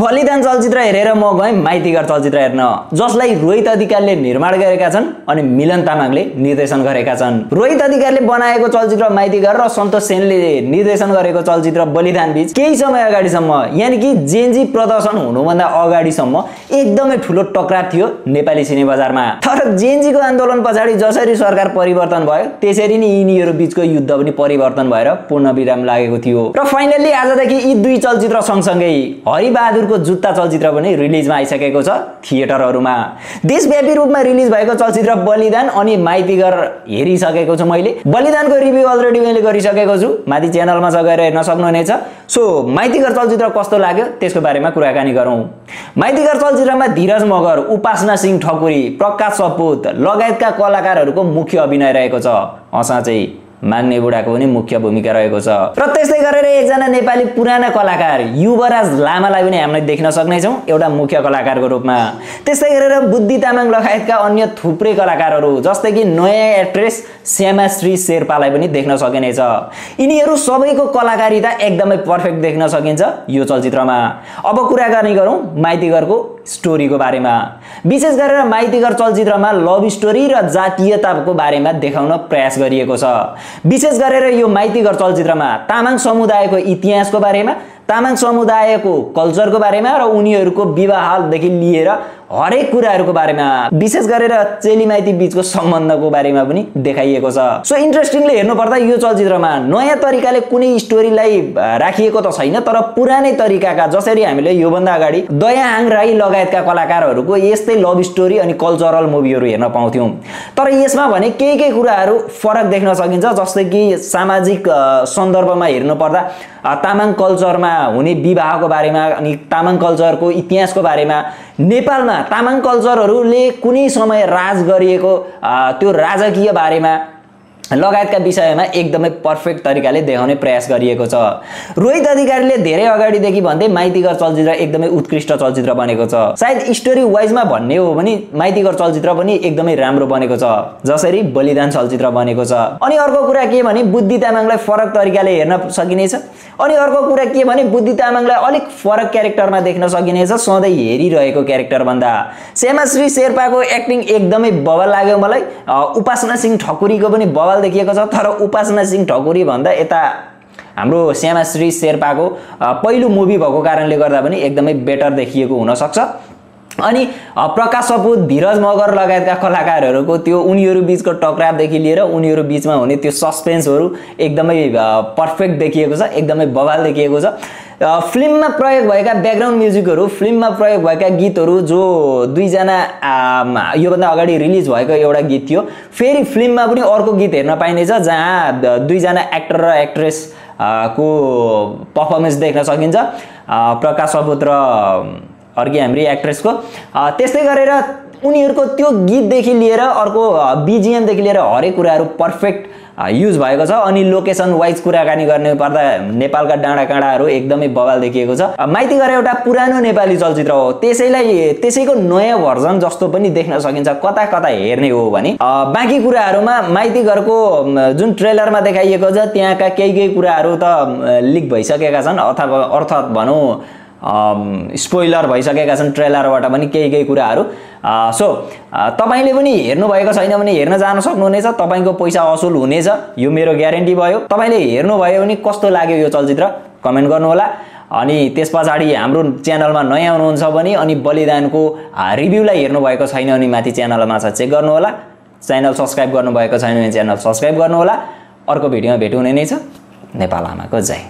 बलिदान चलचित्र हेरेर म गएँ माइतीघर चलचित्र हेर्न, जसलाई रोहित अधिकारीले निर्माण गरेका छन् अनि मिलन तामाङले निर्देशन गरेका छन्। रोहित अधिकारीले बनाएको चलचित्र माइतीघर र सन्तोष सेनले निर्देशन गरेको चलचित्र बलिदान बीच केही समय अगाडिसम्म, यानि कि जेनजी प्रदर्शन हुनुभन्दा अगाडिसम्म एकदमै ठुलो टकराव थियो नेपाली सिने बजारमा। तर जेनजीको आन्दोलन पछाडि जसरी सरकार परिवर्तन भयो, त्यसरी नै यिनीहरू बीचको युद्ध पनि परिवर्तन भएर पूर्ण विराम लागेको थियो। र फाइनली आजदेखि यी दुई चलचित्र सँगसँगै हरिबहादुरको जुत्ता चलचित्र पनि रिलिजमा आइसकेको छ थिएटरहरुमा। देशव्यापी रूपमा रिलिज भएको चलचित्र बलिदान अनि माइतीघर हेरिसकेको छु मैले। बलिदानको रिभ्यू अलरेडी मैले गरिसकेको छु, माथि च्यानलमा छ, गएर हेर्न सक्नुहुनेछ। सो माइतीघर चलचित्र कस्तो लाग्यो त्यसको बारेमा कुराकानी गरौँ। माइतीघर चलचित्रमा धीरज मगर, उपासना सिंह ठकुरी, प्रकाश सपुत लगायतका कलाकारहरूको मुख्य अभिनय रहेको छ। साँच्चै माग्ने बुढाको पनि मुख्य भूमिका रहेको छ। र त्यस्तै गरेर एकजना नेपाली पुराना कलाकार युवराज लामालाई पनि हामीले देख्न सक्नेछौँ एउटा मुख्य कलाकारको रूपमा। त्यस्तै गरेर बुद्धि तामाङ लगायतका अन्य थुप्रै कलाकारहरू जस्तै कि नयाँ एक्ट्रेस श्यामाश्री शेर्पालाई पनि देख्न सकिनेछ। यिनीहरू सबैको कलाकारिता एकदमै परफेक्ट देख्न सकिन्छ यो चलचित्रमा। अब कुराकानी गरौँ माइतीघरको स्टोरीको बारेमा। विशेष गरेर माइतीघर चलचित्रमा लभ स्टोरी र जातीयताको बारेमा देखाउन प्रयास गरिएको छ। विशेष गरेर यो माइतीघर चलचित्रमा तामाङ समुदायको इतिहासको बारेमा, तामाङ समुदायको कल्चरको बारेमा र उनीहरूको विवाहदेखि लिएर हरेक कुराहरूको बारेमा, विशेष गरेर चेलीमाइती बीचको सम्बन्धको बारेमा पनि देखाइएको छ। सो इन्ट्रेस्टिङली हेर्नु पर्दा यो चलचित्रमा नयाँ तरिकाले कुनै स्टोरीलाई राखिएको त छैन, तर पुरानै तरिकाका जसरी हामीले योभन्दा अगाडि दयाहाङ राई लगायतका कलाकारहरूको यस्तै लभ स्टोरी अनि कल्चरल मुभीहरू हेर्न पाउँथ्यौँ। तर यसमा भने केही कुराहरू फरक देख्न सकिन्छ, जस्तै कि सामाजिक सन्दर्भमा हेर्नु पर्दा तामाङ कल्चरमा हुने विवाहको बारेमा अनि तामाङ कल्चरको इतिहासको बारेमा, नेपालमा तामाङ कल्चरहरूले कुनै समय राज गरिएको त्यो राजकीय बारेमा लगायतका विषयमा एकदमै परफेक्ट तरिकाले देखाउने प्रयास गरिएको छ। रोहित अधिकारीले धेरै अगाडिदेखि भन्दै माइतीघर चलचित्र एकदमै उत्कृष्ट चलचित्र बनेको छ। सायद स्टोरी वाइजमा भन्ने हो भने माइतीघर चलचित्र पनि एकदमै राम्रो बनेको छ, जसरी बलिदान चलचित्र बनेको छ। अनि अर्को कुरा के भने बुद्धि तामाङलाई फरक तरिकाले हेर्न सकिनेछ। अनि अर्को कुरा के भने बुद्धि तामाङलाई अलिक फरक क्यारेक्टरमा देख्न सकिनेछ सधैँ हेरिरहेको क्यारेक्टर भन्दा। श्यामाश्री शेर्पाको एक्टिङ एकदमै बवाल लाग्यो मलाई। उपासना सिंह ठकुरीको पनि बवाल देखिएको छ, तर उपासना सिंह ठकुरी भन्दा यता हाम्रो श्यामाश्री शेर्पाको पहिलो मुभी भएको कारणले गर्दा पनि एकदमै बेटर देखिएको हुन सक्छ। अनि प्रकाश सपुत, धीरज मगर लगायतका कलाकारहरूको त्यो उनीहरू बीचको टकरावदेखि लिएर उनीहरू बीचमा हुने त्यो सस्पेन्सहरू एकदमै परफेक्ट देखिएको छ, एकदमै बवाल देखिएको छ। फिल्ममा प्रयोग भएका ब्याकग्राउन्ड म्युजिकहरू, फिल्ममा प्रयोग भएका गीतहरू जो दुईजना योभन्दा अगाडि रिलिज भएको एउटा गीत थियो, फेरि फिल्ममा पनि अर्को गीत हेर्न पाइनेछ जहाँ दुईजना एक्टर र एक्ट्रेस को पर्फर्मेन्स देख्न सकिन्छ, प्रकाश सपुत र अर्की हाम्री एक्ट्रेसको। त्यस्तै गरेर उनीहरूको त्यो गीतदेखि लिएर अर्को बिजिएमदेखि लिएर हरेक कुराहरू परफेक्ट युज भएको छ। अनि लोकेसन वाइज कुराकानी गर्ने पर्दा नेपालका डाँडा काँडाहरू एकदमै बवाल देखिएको छ। माइतीघर एउटा पुरानो नेपाली चलचित्र हो, त्यसैको नयाँ भर्जन जस्तो पनि देख्न सकिन्छ कता कता हेर्ने हो भने। बाँकी कुराहरूमा माइतीघरको जुन ट्रेलरमा देखाइएको छ त्यहाँका केही कुराहरू त लिक भइसकेका छन्, अर्थात् भनौँ स्पोइलर भइसकेका छन् ट्रेलरबाट पनि केही कुराहरू। सो तपाईले पनि हेर्नु भएको छैन भने हेर्न जान सक्नुहुनेछ, तपाईको पैसा असुल हुनेछ, यो मेरो ग्यारेन्टी भयो। तपाईले हेर्नु भयो भने कस्तो लाग्यो यो चलचित्र कमेन्ट गर्नुहोला। अनि त्यसपछाडि हाम्रो च्यानलमा नयाँ हुनुहुन्छ भने अनि बलिदानको रिभ्यूलाई हेर्नु भएको छैन भने माथि च्यानलमा छ, चेक गर्नुहोला। च्यानल सब्स्क्राइब गर्नु भएको छैन भने च्यानल सब्स्क्राइब गर्नुहोला। अर्को भिडियोमा भेट हुने नै छ। नेपाल आमाको जय।